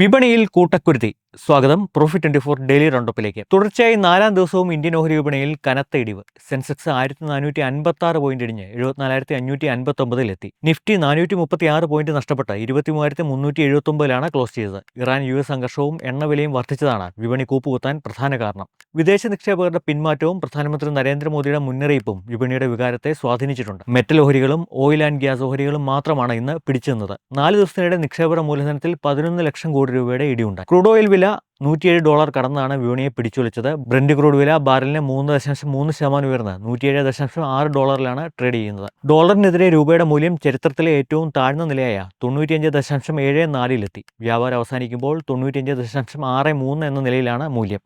വിപണിയിൽ കൂട്ടക്കുരുതി. സ്വാഗതം profit 24 daily റൗണ്ടപ്പിലേക്ക്. തുടർച്ചയായി 4-ാം ദിവസവും ഇന്ത്യൻ ഓഹരി വിപണിയിൽ കനത്ത ഇടിവ്. സെൻസെക്സ് 1456 പോയിന്റ് ഇടിഞ്ഞ് 74,559 നിഫ്റ്റി 436 പോയിന്റ് നഷ്ടപ്പെട്ട് 23,379 ക്ലോസ് ചെയ്തത്. ഇറാൻ US സംഘർഷവും എണ്ണവിലയും വർദ്ധിച്ചതാണ് വിപണി കൂപ്പുകുത്താൻ പ്രധാന കാരണം. വിദേശ നിക്ഷേപകരുടെ പിന്മാറ്റവും പ്രധാനമന്ത്രി നരേന്ദ്രമോദിയുടെ മുന്നറിയിപ്പും വിപണിയുടെ വികാരത്തെ സ്വാധീനിച്ചിട്ടുണ്ട്. മെറ്റൽ ഓഹരികളും ഓയിൽ ആൻഡ് ഗ്യാസ് ഓഹരികളും മാത്രമാണ് ഇന്ന് പിടിച്ചുനിന്നത്. 4 ദിവസത്തിനിടെ നിക്ഷേപക മൂലധനത്തിൽ 11 ലക്ഷം കോടി രൂപയുടെ ഇടിയുണ്ടായി. ക്രൂഡ് ഓയിൽ വില $107 കടന്നാണ് വിപണിയെ പിടിച്ചുലച്ചത്. ബ്രന്റ് ക്രൂഡ് വില ബാരലിന് 3.3% ഉയർന്ന് $107.6 ട്രേഡ് ചെയ്യുന്നത്. ഡോളറിനെതിരെ രൂപയുടെ മൂല്യം ചരിത്രത്തിലെ ഏറ്റവും താഴ്ന്ന നിലയായ 95.74 വ്യാപാരം അവസാനിക്കുമ്പോൾ 95.63 എന്ന നിലയിലാണ് മൂല്യം.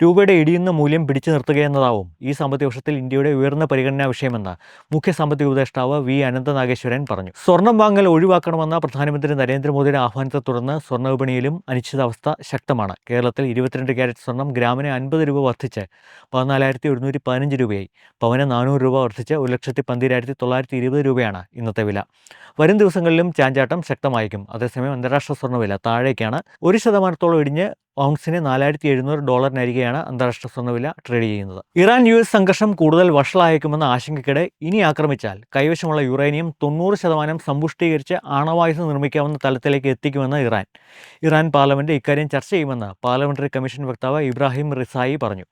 രൂപയുടെ ഇടിയുന്ന മൂല്യം പിടിച്ചു നിർത്തുകയെന്നതാവും ഈ സാമ്പത്തിക വർഷത്തിൽ ഇന്ത്യയുടെ ഉയർന്ന പരിഗണനാ വിഷയമെന്ന് മുഖ്യ സാമ്പത്തിക ഉപദേഷ്ടാവ് വി അനന്തനാഗേശ്വരൻ പറഞ്ഞു. സ്വർണം വാങ്ങൽ ഒഴിവാക്കണമെന്ന പ്രധാനമന്ത്രി നരേന്ദ്രമോദിയുടെ ആഹ്വാനത്തെ തുടർന്ന് സ്വർണ്ണ വിപണിയിലും അനിശ്ചിതാവസ്ഥ ശക്തമാണ്. കേരളത്തിൽ 22 ക്യാരറ്റ് സ്വർണം ഗ്രാമിന് 50 രൂപ വർദ്ധിച്ച് 14,115 രൂപയായി. പവന് 400 രൂപ വർദ്ധിച്ച് 1,12,920 രൂപയാണ് ഇന്നത്തെ വില. വരും ദിവസങ്ങളിലും ചാഞ്ചാട്ടം ശക്തമായിരിക്കും. അതേസമയം അന്താരാഷ്ട്ര സ്വർണ്ണവില താഴേക്കാണ്. 1% ഇടിഞ്ഞ് ഔൺസിന് $4,700 അന്താരാഷ്ട്ര സ്വർണ്ണവില ട്രേഡ് ചെയ്യുന്നത്. ഇറാൻ US സംഘർഷം കൂടുതൽ വഷളായേക്കുമെന്ന ആശങ്കയ്ക്കിടെ ഇനി ആക്രമിച്ചാൽ കൈവശമുള്ള യുറേനിയം 90% സമ്പുഷ്ടീകരിച്ച് ആണവായുധം നിർമ്മിക്കാവുന്ന തലത്തിലേക്ക് എത്തിക്കുമെന്ന് ഇറാൻ പാർലമെന്റ് ഇക്കാര്യം ചർച്ച ചെയ്യുമെന്ന് പാർലമെന്ററി കമ്മീഷൻ വക്താവ് ഇബ്രാഹിം റിസായി പറഞ്ഞു.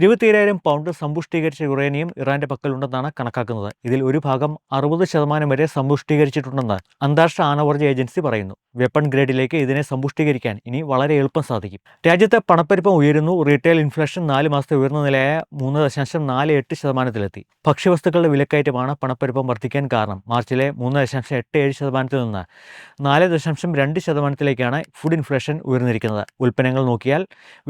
27,000 പൗണ്ട് സമ്പുഷ്ടീകരിച്ച യുറേനിയം ഇറാന്റെ പക്കലുണ്ടെന്നാണ് കണക്കാക്കുന്നത്. ഇതിൽ ഒരു ഭാഗം 60% വരെ സമ്പുഷ്ടീകരിച്ചിട്ടുണ്ടെന്ന് അന്താരാഷ്ട്ര ആണവോർജ്ജ ഏജൻസി പറയുന്നു. വെപ്പൺ ഗ്രേഡിലേക്ക് ഇതിനെ സമ്പുഷ്ടീകരിക്കാൻ ഇനി വളരെ എളുപ്പം സാധിക്കും. രാജ്യത്തെ പണപ്പെരുപ്പം ഉയരുന്നു. റീറ്റെയിൽ ഇൻഫ്ലേഷൻ 4 മാസത്തെ ഉയർന്ന നിലയായ 3.48%. ഭക്ഷ്യവസ്തുക്കളുടെ വിലക്കയറ്റമാണ് പണപ്പെരുപ്പം വർദ്ധിക്കാൻ കാരണം. മാർച്ചിലെ 3.87% നിന്ന് 4.2%ലേക്കാണ് ഫുഡ് ഇൻഫ്ലേഷൻ ഉയർന്നിരിക്കുന്നത്. ഉൽപ്പന്നങ്ങൾ നോക്കിയാൽ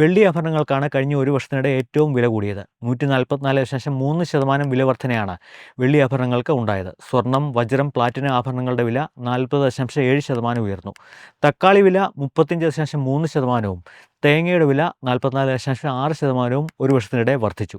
വെള്ളി ആഭരണങ്ങൾക്കാണ് കഴിഞ്ഞ ഒരു വർഷത്തിനിടെ ഏറ്റവും വില കൂടിയത്. 144.3% വില വർധനയാണ് വെള്ളി ആഭരണങ്ങൾക്ക് ഉണ്ടായത്. സ്വർണം, വജ്രം, പ്ലാറ്റിനം ആഭരണങ്ങളുടെ വില 40.7% ഉയർന്നു. തക്കാളി വില 35.3%, തേങ്ങയുടെ വില 44.6% ഒരു വർഷത്തിനിടെ വർദ്ധിച്ചു.